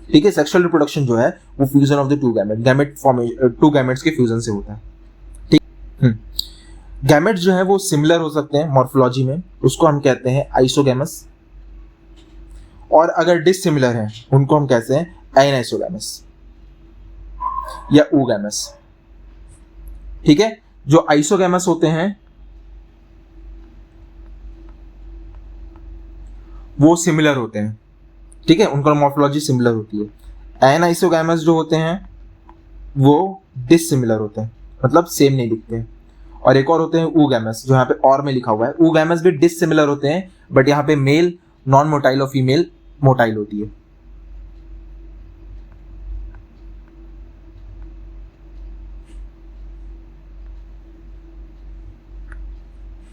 ठीक है, सेक्सुअल रिप्रोडक्शन जो है वो fusion of the 2 gamete formation, 2 gametes के फ्यूजन से होता है। ठीक, गैमेट्स जो है वो सिमिलर हो सकते हैं मॉर्फोलॉजी में, उसको हम कहते हैं आइसोगैमस, और अगर डिसिमिलर हैं उनको हम कहते हैं एनाइसोगैमस या ऊगैमस। ठीक है, जो आइसोगैमस होते हैं वो सिमिलर होते हैं, ठीक है, उनका मॉर्फोलॉजी सिमिलर होती है। एन आइसोगैमस जो होते हैं वो डिसिमिलर होते हैं, मतलब सेम नहीं दिखते हैं। और एक और होते हैं ऊगैमस, जो यहाँ पे और में लिखा हुआ है। ऊगैमस भी डिसिमिलर होते हैं, बट यहाँ पे मेल नॉन मोटाइल और फीमेल मोटाइल होती है।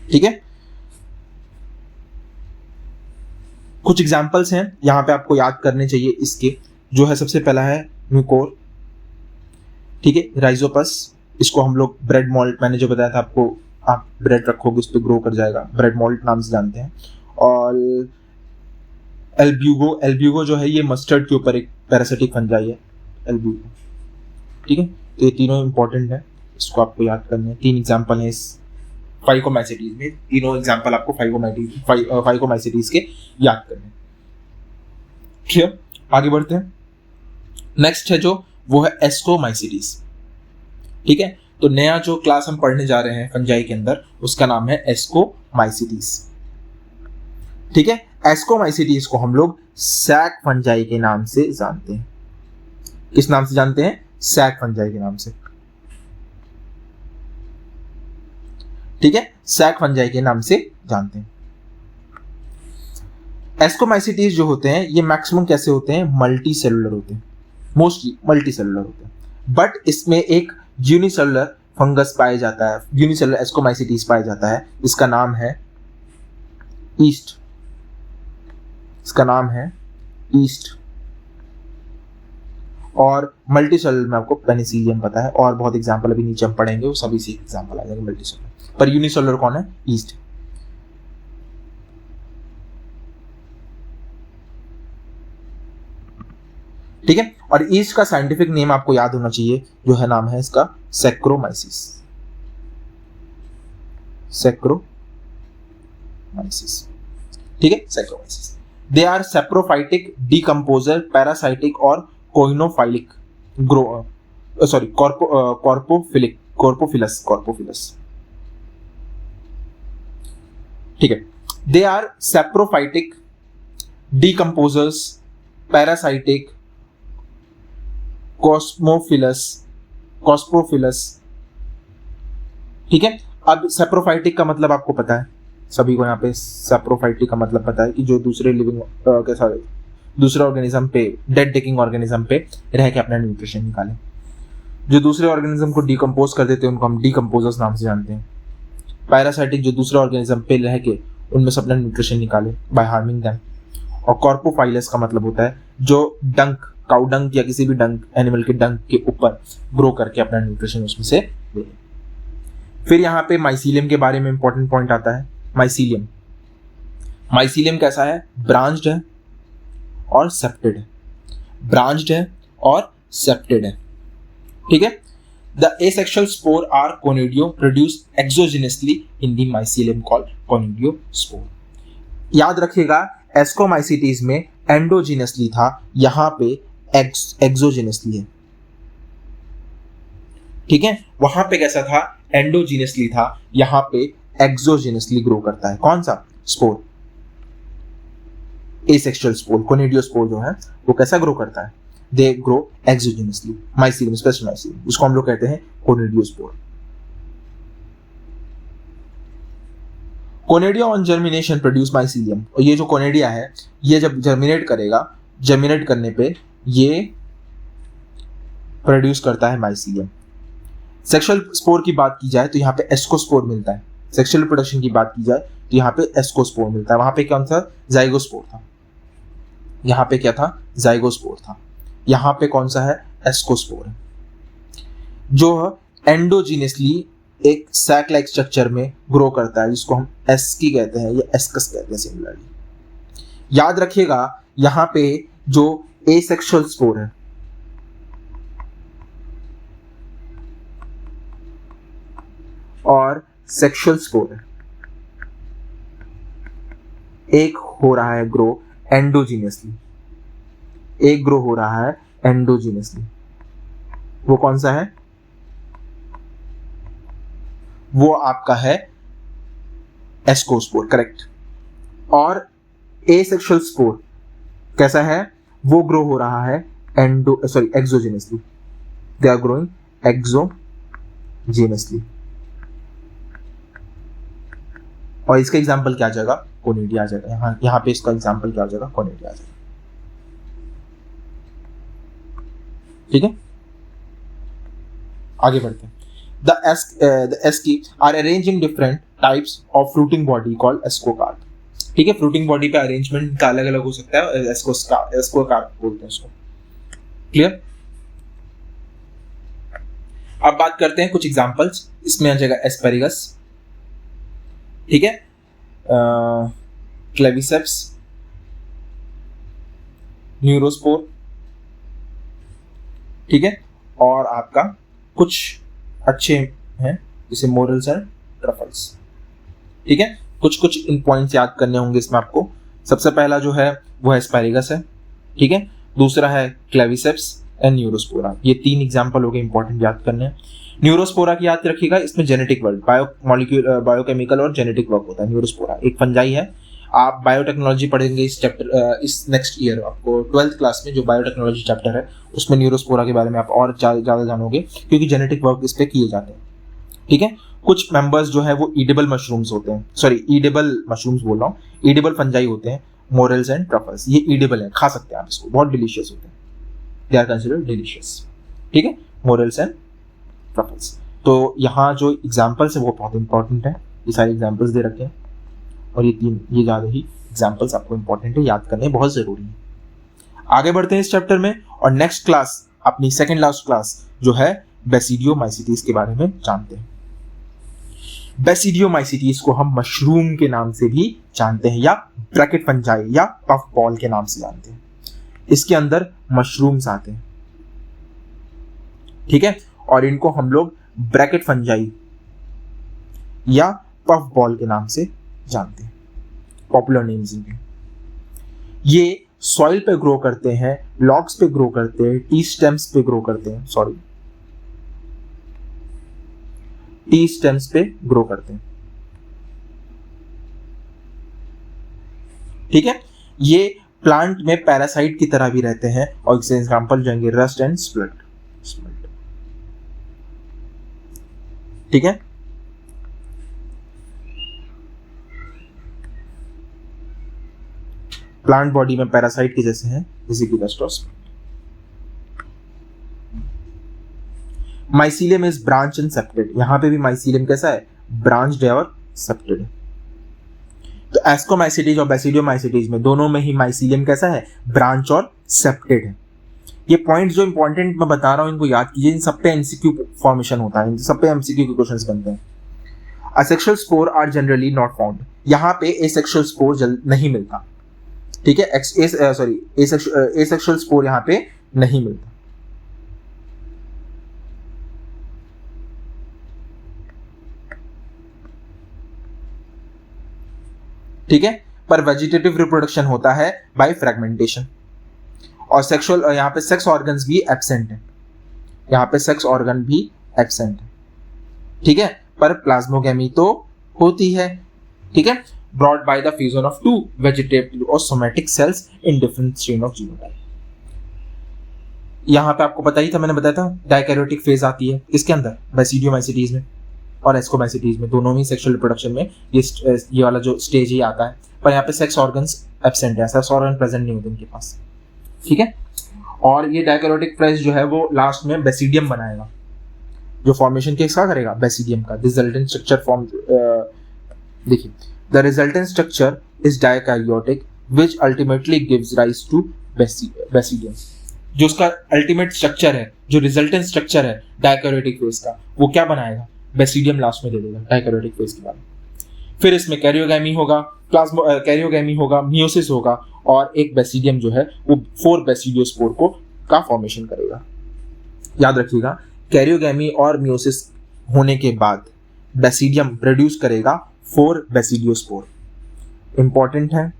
ठीक है, कुछ एग्जाम्पल्स हैं यहां पे आपको याद करने चाहिए इसके। जो है सबसे पहला है म्यूकोर, ठीक है, राइजोपस, इसको हम लोग ब्रेड मॉल्ट, मैंने जो बताया था आपको, आप ब्रेड रखोगे उस पर ग्रो कर जाएगा, ब्रेड मॉल्ट नाम से जानते हैं। और एल्ब्यूगो, एल्ब्यूगो जो है ये मस्टर्ड के ऊपर एक पैरासिटिक फंजाई है, एल्ब्यूगो, ठीक है। तो ये तीनों इंपॉर्टेंट है, इसको आपको याद करना है। 3 एग्जाम्पल है इस फाइकोमाइसिटीज में, तीनों एग्जाम्पल आपको फाइकोमाइसिटीज के याद करने। ठीक, आगे बढ़ते हैं। नेक्स्ट है जो वो है एस्कोमाइसिटीज, ठीक है। तो नया जो क्लास हम पढ़ने जा रहे हैं फंजाई के अंदर, उसका नाम है एस्कोमाइसिटीज, ठीक है। एस्कोमाइसिटीज को हम लोग सैक फंजाई के नाम से जानते हैं। किस नाम से जानते हैं? सैक फंजाई के नाम से, ठीक है, सैक फंजाई के नाम से जानते हैं। एस्कोमाइसिटीज जो होते हैं ये मैक्सिमम कैसे होते हैं? मल्टी सेलुलर होते हैं, मोस्टली मल्टी सेलुलर होते हैं। बट इसमें एक यूनिसेलुलर फंगस पाया जाता है, यूनिसेलुलर एस्कोमाइसिटीज पाया जाता है, इसका नाम है ईस्ट, इसका नाम है ईस्ट। और मल्टी सेलुलर में आपको पेनिसिलियम पता है, और बहुत एग्जांपल अभी नीचे हम पढ़ेंगे, वो सभी से एग्जांपल आ जाएंगे मल्टी सेलुलर। पर यूनिसेलुलर कौन है? ईस्ट। ठीक है, और ईस्ट का साइंटिफिक नेम आपको याद होना चाहिए, जो है नाम है इसका सैक्रोमाइसिस, सैक्रोमाइसिस, ठीक है, Saccharomyces. They are saprophytic, decomposer, parasitic और कोइनोफाइलिक कॉर्पोफिलस, ठीक है। They are saprophytic, decomposers, parasitic, coprophilous, ठीक है। अब सेप्रोफाइटिक का मतलब आपको पता है, सभी को यहाँ पे सेप्रोफाइटिक का मतलब पता है कि जो दूसरे लिविंग के साथ दूसरे ऑर्गेनिज्म पे, डेड टेकिंग ऑर्गेनिज्म पे रह के अपना न्यूट्रिशन निकाले। जो दूसरे ऑर्गेनिज्म को डिकम्पोज कर देते हैं उनको हम डिकम्पोजर्स नाम से जानते हैं। पैरासाइटिक जो दूसरे ऑर्गेनिज्म पे रह के उनमें से अपना न्यूट्रिशन निकाले बाय हार्मिंग देम। और कॉर्पोफाइलस का मतलब होता है जो डंक, काउ डंक या किसी भी डंक, एनिमल के डंक के ऊपर ग्रो करके अपना न्यूट्रिशन उसमें से ले। फिर यहाँ पे माइसीलियम के बारे में इंपॉर्टेंट पॉइंट आता है। माइसीलियम, माइसीलियम कैसा है? ब्रांच्ड है और सेप्टेड है, ब्रांच्ड है और सेप्टेड है, ठीक है। The asexual spore are conidia produced exogenously in the mycelium called conidiospore. याद रखिएगा एस्कोमाइसिटीज में एंडोजिनसली था, यहां पे एक्सोजेनसली है, ठीक है। वहां पे कैसा था? एंडोजिनसली था, यहां पे एक्सोजेनसली ग्रो करता है। कौन सा? स्पोर, एसेक्सुअल स्पोर, कोनिडियोस्पोर जो है वो कैसा ग्रो करता है? They grow exogenously, mycelium, special mycelium, उसको हम लोग कहते हैं conidiospore. Conidia on germination produce mycelium. और ये जो कोनेडिया है ये जब जर्मिनेट करेगा, जर्मिनेट करने पे ये प्रोड्यूस करता है माइसीलियम। सेक्सुअल स्पोर की बात की जाए तो यहाँ पे एस्कोस्पोर मिलता है। सेक्सुअल रिप्रोडक्शन की बात की जाए तो यहाँ पे एस्कोस्पोर मिलता है। वहां पे कौन सा? जाइगोस्पोर था। यहाँ पे क्या था? जाइगोस्पोर था। यहाँ पे कौन सा है? एस्कोस्पोर है, जो एंडोजीनियसली एक सैक लाइक स्ट्रक्चर में ग्रो करता है, जिसको हम एस्की कहते हैं या एस्कस कहते हैं सिमिलरली। याद रखिएगा यहाँ पे जो एसेक्सुअल स्पोर है और सेक्सुअल स्पोर है, एक हो रहा है ग्रो एंडोजीनियसली, एक ग्रो हो रहा है एंडोजीनियसली। वो कौन सा है? वो आपका है एस्कोस्पोर, करेक्ट। और एसेक्सुअल स्पोर कैसा है, वो ग्रो हो रहा है एक्सोजेनसली, दे आर ग्रोइंग एक्सोजेनसली। और इसका एग्जांपल क्या आ जाएगा, कोनिडिया आ जाएगा। यहाँ पे इसका एग्जांपल क्या आ जाएगा, कोनिडिया आ जाएगा। ठीक है, आगे बढ़ते हैं। The asci are arranged in different types of fruiting body called ascocarp. ठीक है, फ्रूटिंग बॉडी पे अरेंजमेंट का अलग अलग हो सकता है, एस्कोकार्प बोलते हैं उसको। क्लियर। अब बात करते हैं कुछ एग्जांपल्स। इसमें आ जाएगा एस्पेरिगस, ठीक है, क्लेविसेप्स, न्यूरोस्पोर, ठीक है, और आपका कुछ अच्छे हैं जैसे मोरल्स एंड ट्रफल्स। ठीक है, कुछ कुछ इन पॉइंट्स याद करने होंगे इसमें आपको। सबसे पहला जो है वो एस्पेरिगस है, ठीक है, दूसरा है क्लेविसेप्स एंड न्यूरोस्पोरा। ये 3 एग्जांपल हो गए इंपॉर्टेंट याद करने। न्यूरोस्पोरा की याद रखिएगा, इसमें जेनेटिक वर्क, बायोकेमिकल और जेनेटिक वर्क होता है। न्यूरोस्पोरा एक फंजाई है। आप बायोटेक्नोलॉजी पढ़ेंगे इस चैप्टर, इस नेक्स्ट ईयर आपको 12th क्लास में जो बायोटेक्नोलॉजी चैप्टर है उसमें न्यूरोस्पोरा के बारे में आप और ज़्यादा जानोगे, क्योंकि जेनेटिक वर्क इस पे किए जाते हैं। ठीक है, कुछ मेंबर्स जो है वो ईडेबल मशरूम्स होते हैं, ईडेबल मशरूम्स बोल रहा हूँ, ईडेबल फंजाई होते हैं, मोरल्स एंड ट्रफल्स। ये ईडेबल है, खा सकते हैं आप इसको, बहुत डिलीशियस होते हैं, दे आर कंसिडर्ड डिलीशियस। ठीक है, मोरल्स एंड ट्रफल्स। तो यहाँ जो एग्जाम्पल्स है वो बहुत इंपॉर्टेंट है, ये सारे एग्जाम्पल्स दे रखे हैं, और ये ज़्यादा ही एग्जाम्पल्स आपको इंपॉर्टेंट है, याद करने बहुत जरूरी है। आगे बढ़ते हैं इस चैप्टर में, और नेक्स्ट क्लास, अपनी सेकेंड लास्ट क्लास जो है बेसिडियोमाइसीटीज के बारे में जानते हैं। बेसिडियोमाइसीटीज को हम मशरूम के नाम से भी जानते हैं, या ब्रैकेट फंजाई या पफ बॉल के नाम से जानते हैं। इसके अंदर मशरूम्स आते हैं, ठीक है, और इनको हम लोग ब्रैकेट फंजाई या पफ बॉल के नाम से जानते हैं, पॉपुलर नेम्स इनके। ये सॉइल पे ग्रो करते हैं, लॉग्स पे ग्रो करते हैं, टी स्टेम्स पे ग्रो करते हैं, टी स्टेम्स पे ग्रो करते हैं। ठीक है, ये प्लांट में पैरासाइट की तरह भी रहते हैं, और इससे एग्जांपल जाएंगे रस्ट एंड स्प्लिट। ठीक है, प्लांट बॉडी में पैरासाइट के जैसे हैं, जैसे कि रस्ट और split. Mycelium is branch and septate. यहां पे भी माइसीलियम कैसा है, ब्रांच्ड है और सेप्टेड है। तो एस्कोमाइसीटीज और बेसिडियोमाइसीटीज में दोनों में ही माइसीलियम कैसा है, ब्रांच और सेप्टेड है। ये पॉइंट जो इंपॉर्टेंट मैं बता रहा हूं इनको याद कीजिए, इन सब पे एमसीक्यू फॉर्मेशन होता है, इन सब पे एमसीक्यू के क्वेश्चंस बनते हैं। Asexual spore are generally not found. यहाँ पे एसेक्सुअल स्पोर नहीं मिलता, ठीक है, एसेक्सुअल स्पोर यहाँ पे नहीं मिलता। ठीक है, पर वेजिटेटिव रिप्रोडक्शन होता है बाय फ्रेगमेंटेशन। और सेक्सुअल, यहाँ पे सेक्स ऑर्गन्स भी एब्सेंट है, यहाँ पे सेक्स ऑर्गन भी एब्सेंट है। ठीक है, पर प्लाज्मोगेमी तो होती है। ठीक है, brought by the fusion of 2 vegetative और somatic cells in different strain of genotype. यहाँ पे आपको पता ही था, मैंने बताया था डाइकैरियोटिक फेज आती है किसके अंदर, बेसिडियोमाइसीटीज में और एस्कोमाइसीटीज में, दोनों ही सेक्सुअल रिप्रोडक्शन में ये वाला जो स्टेज ही आता है। पर यहाँ पे सेक्स ऑर्गन्स एब्सेंट है, सेक्स ऑर्गन प्रेजेंट नहीं होते इनके पास। ठीक है, और ये डाइकैरियोटिक फेज जो है वो लास्ट में बेसिडियम बनाएगा, जो फॉर्मेशन किसका करेगा, बेसिडियम का। रिजल्टेंट स्ट्रक्चर फॉर्म, देखिए, the resultant structure is dikaryotic which ultimately gives rise to basidium. जो उसका अल्टीमेट स्ट्रक्चर है, जो रिजल्टेंट स्ट्रक्चर है डाइकैरियोटिक फेज का, वो क्या बनाएगा, बेसिडियम लास्ट में दे देगा डाइकैरियोटिक फेज के बाद। फिर इसमें कैरियोगैमी होगा, कैरियोगैमी होगा, मियोसिस होगा, और एक बेसिडियम जो है वो 4 बेसिडियोस्पोर का फॉर्मेशन करेगा। याद रखिएगा, कैरियोगैमी और मियोसिस होने के बाद बेसिडियम प्रोड्यूस करेगा 4 बेसिडियोस्पोर। इंपॉर्टेंट है,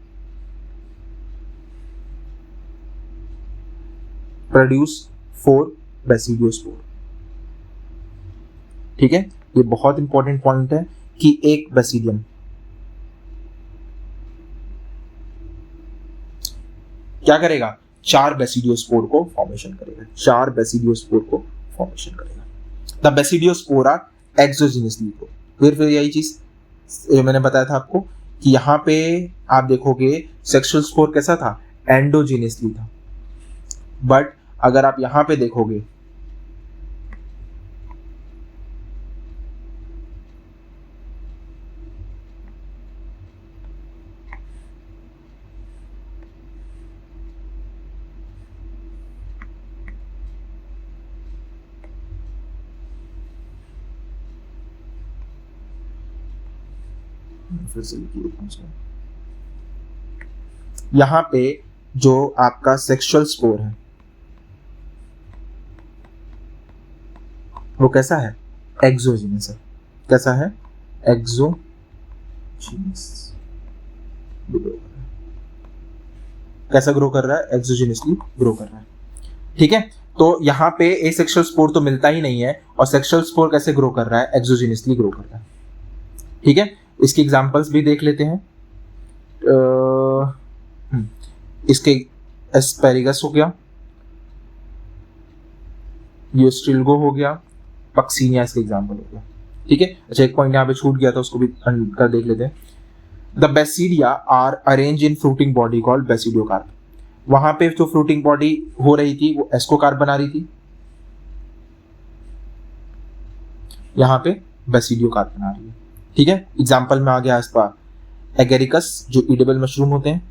प्रोड्यूस 4 बेसिडियोस्पोर। ठीक है, ये बहुत इंपॉर्टेंट पॉइंट है कि एक बेसिडियम क्या करेगा, 4 बेसिडियोस्पोर को फॉर्मेशन करेगा, 4 बेसिडियोस्पोर को फॉर्मेशन करेगा। The basidiospore are exogenously grow. फिर यही चीज मैंने बताया था आपको कि यहाँ पे आप देखोगे सेक्सुअल स्पोर कैसा था, एंडोजेनियसली था। बट अगर आप यहाँ पे देखोगे फिर से यहाँ पे जो आपका सेक्सुअल स्पोर है वो कैसा है, एक्सोजीनियस है। कैसा है, एक्सोजीनियस। कैसा ग्रो कर रहा है, एक्सोजीनियसली ग्रो कर रहा है। ठीक है, तो यहाँ पे एसेक्सुअल स्पोर तो मिलता ही नहीं है, और सेक्सुअल स्पोर कैसे ग्रो कर रहा है, एक्सोजीनियसली ग्रो कर रहा है। ठीक है, इसकी एग्जांपल्स भी देख लेते हैं। इसके एस्पेरिगस हो गया, यूस्ट्रिलगो हो गया, पक्सीनिया इसका एग्जांपल हो गया। ठीक है, अच्छा एक पॉइंट यहाँ पे छूट गया था, उसको भी कर देख लेते हैं। The basidia are arrange in fruiting body called basidiocarp. वहां पे जो फ्रूटिंग बॉडी हो रही थी वो एस्कोकार्प बना रही थी, यहाँ पे बेसिडियोकार्प बना रही है। ठीक है, एग्जाम्पल में आ गया इसका एगेरिकस जो ईडेबल मशरूम होते हैं।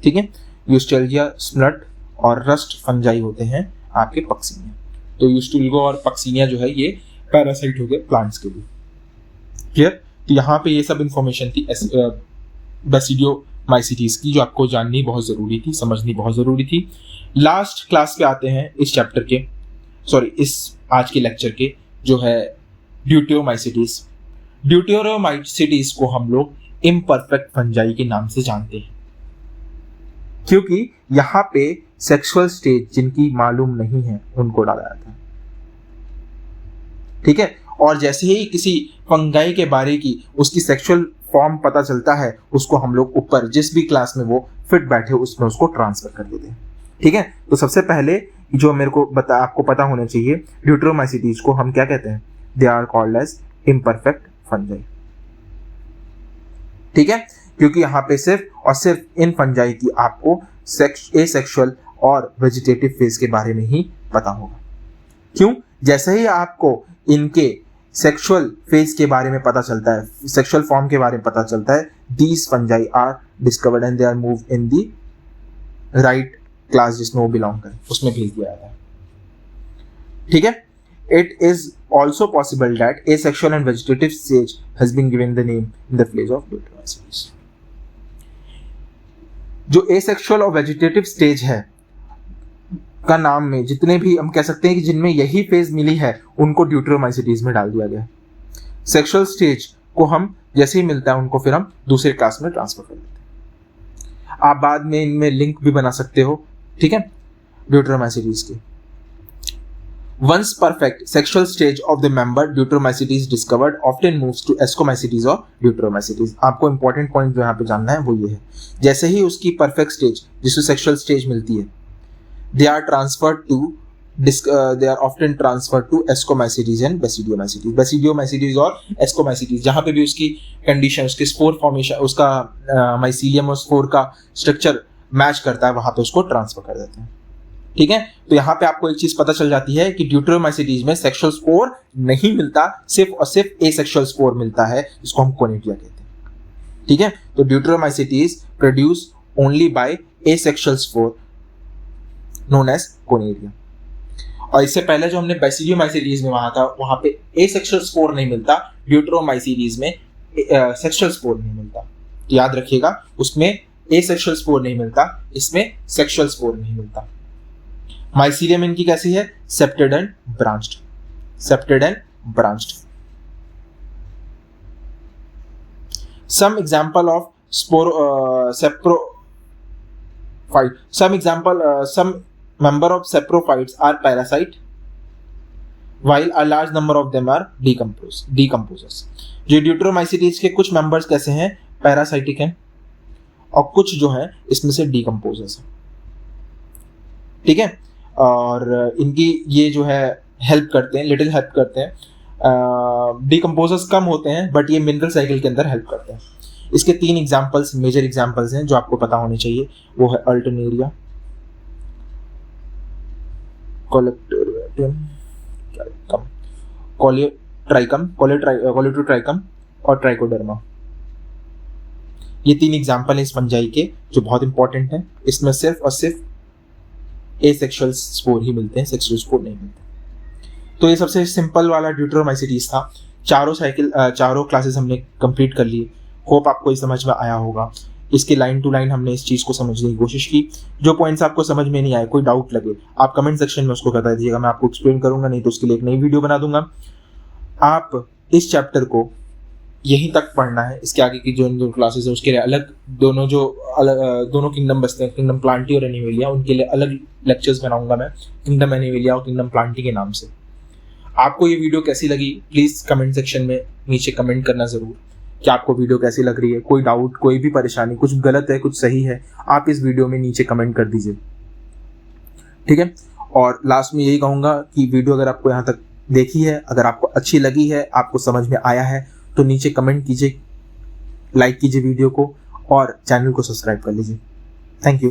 ठीक है, यूस्टेल्जिया स्नट और रस्ट फंजाई होते हैं आपके पक्सीनिया। तो यूस्टिल्गो और पक्सीनिया जो है ये पैरासाइट हो गए प्लांट्स के लिए। क्लियर, तो यहाँ पे ये सब इंफॉर्मेशन थी बेसिडियोमाइसीटीज की, जो आपको जाननी बहुत जरूरी थी, समझनी बहुत जरूरी थी। लास्ट क्लास पे आते हैं इस चैप्टर के, इस आज के लेक्चर के, जो है ड्यूटेरोमाइसीटीज। ड्यूटेरोमाइसीटीज को हम लोग इम्परफेक्ट फंजाई के नाम से जानते हैं, क्योंकि यहाँ पे सेक्सुअल स्टेज जिनकी मालूम नहीं है उनको डाला जाता है। ठीक है, और जैसे ही किसी फंगाई के बारे की उसकी सेक्सुअल फॉर्म पता चलता है, उसको हम लोग ऊपर जिस भी क्लास में वो फिट बैठे उसमें उसको ट्रांसफर कर देते हैं। ठीक है, तो सबसे पहले जो मेरे को आपको पता होना चाहिए, ड्यूटेरोमाइसीटीज को हम क्या कहते हैं, they are called as imperfect fungi. ठीक है, क्योंकि यहाँ पे सिर्फ और सिर्फ इन फंजाई की आपको एसेक्सुअल और वेजिटेटिव फेज के बारे में ही पता होगा। क्यों, जैसे ही आपको इनके सेक्सुअल फेज के बारे में पता चलता है, सेक्सुअल फॉर्म के बारे में पता चलता है, these fungi are discovered and they are move in the right class जिसमें वो बिलोंग करें, उसमें भेज दिया जाता है। ठीक है, it is also possible that asexual and vegetative stage has been given the name in the phase of deuteromacetes. जो asexual और vegetative stage है का नाम में जितने भी हम कह सकते हैं कि जिनमें यही फेज मिली है उनको ड्यूटेरोमाइसीटीज में डाल दिया गया। सेक्सुअल स्टेज को हम जैसे ही मिलता है उनको फिर हम दूसरे क्लास में ट्रांसफर कर देते हैं। आप बाद में इनमें लिंक भी बना सकते हो। ठीक है, ड्यूटेरोमाइसीटीज के Once perfect sexual stage of the member deuteromycetes discovered often moves to ascomycetes और deuteromycetes। आपको important point जो यहाँ पे जानना है वो ये है, जैसे ही उसकी perfect stage जिसको sexual stage मिलती है, they are often transferred to ascomycetes and basidiomycetes। basidiomycetes और ascomycetes जहाँ पे भी उसकी condition, उसकी spore formation, उसका mycelium और spore का structure मैच करता है, वहाँ पे उसको ट्रांसफर कर देते हैं। ठीक है, तो यहाँ पे आपको एक चीज पता चल जाती है कि ड्यूटेरोमाइसीटीज में सेक्सुअल स्पोर नहीं मिलता, सिर्फ और सिर्फ एसेक्सुअल स्पोर मिलता है, इसको हम कोनेरिया कहते हैं। ठीक है, तो Deuteromycetes produce only by asexual spore known as conidia. और इससे पहले जो हमने बेसिडियोमाइसीटीज में वहां पे एसेक्सुअल स्पोर नहीं मिलता, ड्यूटेरोमाइसीटीज में सेक्सुअल स्पोर नहीं मिलता। तो याद रखिएगा, उसमें एसेक्सुअल स्पोर नहीं मिलता, इसमें सेक्सुअल स्पोर नहीं मिलता। माइसीलियम इनकी कैसी है, septate and branched, septate and branched. Some example of saprophyte, some member of saprophytes are parasite, while a large number of them are decomposers. जो ड्यूटेरोमाइसीटीज के कुछ मेंबर्स कैसे हैं, पैरासाइटिक हैं, और कुछ जो है इसमें से डीकम्पोजर्स हैं, ठीक है। और इनकी ये जो है हेल्प करते हैं, लिटिल हेल्प करते हैं। डीकम्पोजर्स कम होते हैं बट ये मिनरल साइकिल के अंदर हेल्प करते हैं। इसके 3 एग्जाम्पल्स, मेजर एग्जाम्पल्स हैं जो आपको पता होने चाहिए। वो है अल्टरनेरिया, कोलेटोट्राइकम और ट्राइकोडर्मा। ये 3 एग्जाम्पल हैं इस फंजाई के जो बहुत इंपॉर्टेंट हैं। इसमें सिर्फ और सिर्फ एसेक्सुअल स्पोर ही मिलते हैं, सेक्सुअल स्पोर नहीं मिलते। तो ये सबसे सिंपल वाला ड्यूटेरोमाइसीटीज था। चारों क्लासेस हमने कंप्लीट कर लिए। होप आपको ये समझ में आया होगा। इसके लाइन टू लाइन हमने इस चीज़ को समझने की कोशिश की। जो पॉइंट्स आपको समझ में नहीं आए, कोई डाउट लगे, आप कमेंट सेक्शन में उसको बता दीजिएगा, मैं आपको एक्सप्लेन करूंगा, नहीं तो उसके लिए एक नई वीडियो बना दूंगा। आप इस चैप्टर को यहीं तक पढ़ना है। इसके आगे की जो क्लासेस है उसके लिए अलग, दोनों किंगडम बसते हैं, किंगडम प्लांटी और एनिवेलिया, उनके लिए अलग लेक्चर्स बनाऊंगा मैं, किंगडम एनिवेलिया और किंगडम प्लांटी के नाम से। आपको ये वीडियो कैसी लगी प्लीज़ कमेंट सेक्शन में नीचे कमेंट करना ज़रूर कि आपको वीडियो कैसी लग रही है। कोई डाउट, कोई भी परेशानी, कुछ गलत है, कुछ सही है, आप इस वीडियो में नीचे कमेंट कर दीजिए, ठीक है। और लास्ट में यही कहूँगा कि वीडियो अगर आपको यहाँ तक देखी है, अगर आपको अच्छी लगी है, आपको समझ में आया है, तो नीचे कमेंट कीजिए, लाइक कीजिए वीडियो को और चैनल को सब्सक्राइब कर लीजिए। Thank you.